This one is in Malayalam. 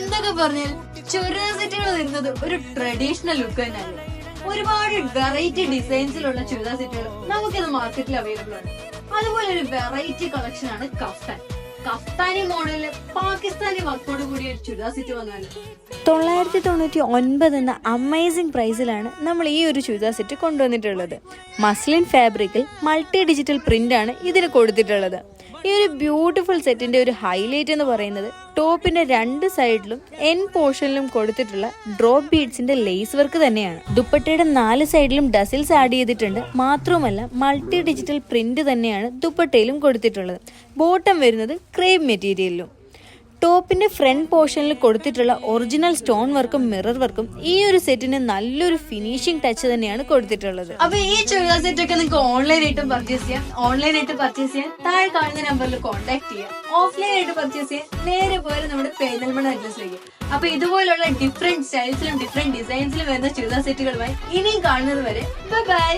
എന്തൊക്കെ പറഞ്ഞാൽ ചുരിദാർ സെറ്റുകൾ വരുന്നത് ഒരു ട്രഡീഷണൽ ലുക്ക് തന്നെയാണ്. ഒരുപാട് വെറൈറ്റി ഡിസൈൻസിലുള്ള ചുരിദാർ സെറ്റുകൾ നമുക്കിത് മാർക്കറ്റിൽ അവൈലബിൾ ആണ്. അതുപോലെ ഒരു വെറൈറ്റി കളക്ഷൻ ആണ് കഫ്താൻ. കഫ്താനി മോഡലില് പാകിസ്ഥാനി വർക്കോട് കൂടിയ ഒരു ചുരിദാർ സെറ്റ് വന്നാല് 999 എന്ന അമേസിംഗ് പ്രൈസിലാണ് നമ്മൾ ഈ ഒരു ചുരിദാർ സെറ്റ് കൊണ്ടുവന്നിട്ടുള്ളത്. മസ്ലിൻ ഫാബ്രിക്കിൽ മൾട്ടി ഡിജിറ്റൽ പ്രിന്റ് ആണ് ഇതിന് കൊടുത്തിട്ടുള്ളത്. ഈ ഒരു ബ്യൂട്ടിഫുൾ സെറ്റിന്റെ ഒരു ഹൈലൈറ്റ് എന്ന് പറയുന്നത് ടോപ്പിന്റെ 2 സൈഡിലും എൻ പോർഷനിലും കൊടുത്തിട്ടുള്ള ഡ്രോപ്പ് ബീഡ്സിന്റെ ലേസ് വർക്ക് തന്നെയാണ്. ദുപ്പട്ടയുടെ 4 സൈഡിലും ഡസിൽസ് ആഡ് ചെയ്തിട്ടുണ്ട്. മാത്രവുമല്ല മൾട്ടി ഡിജിറ്റൽ പ്രിന്റ് തന്നെയാണ് ദുപ്പട്ടയിലും കൊടുത്തിട്ടുള്ളത്. ബോട്ടം വരുന്നത് ക്രേപ്പ് മെറ്റീരിയലിലും. ടോപ്പിന്റെ ഫ്രണ്ട് പോർഷനിൽ കൊടുത്തിട്ടുള്ള ഒറിജിനൽ സ്റ്റോൺ വർക്കും മിറർ വർക്കും ഈ ഒരു സെറ്റിന് നല്ലൊരു ഫിനിഷിംഗ് ടച്ച് തന്നെയാണ് കൊടുത്തിട്ടുള്ളത്. അപ്പൊ ഈ ചുരിദാർ സെറ്റ് ഒക്കെ നിങ്ങൾക്ക് ഓൺലൈനായിട്ടും പർച്ചേസ് ചെയ്യാം. ഓൺലൈനായിട്ട് പർച്ചേസ് ചെയ്യാൻ താഴെ കാണുന്ന നമ്പറിൽ കോൺടാക്ട് ചെയ്യാം. ഓഫ്ലൈൻ ആയിട്ട് പർച്ചേസ് ചെയ്യാൻ നേരെ പോയാൽ നമ്മുടെ പെരിന്തൽമണ്ണ അഡ്രസ്സിലേക്ക്. അപ്പൊ ഇതുപോലുള്ള ഡിഫറെന്റ് സ്റ്റൈൽസിലും ഡിഫറെന്റ് ഡിസൈൻസിലും വരുന്ന ചുരിദാർ സെറ്റുകളുമായി ഇനിയും കാണുന്നത് വരെ ബൈ.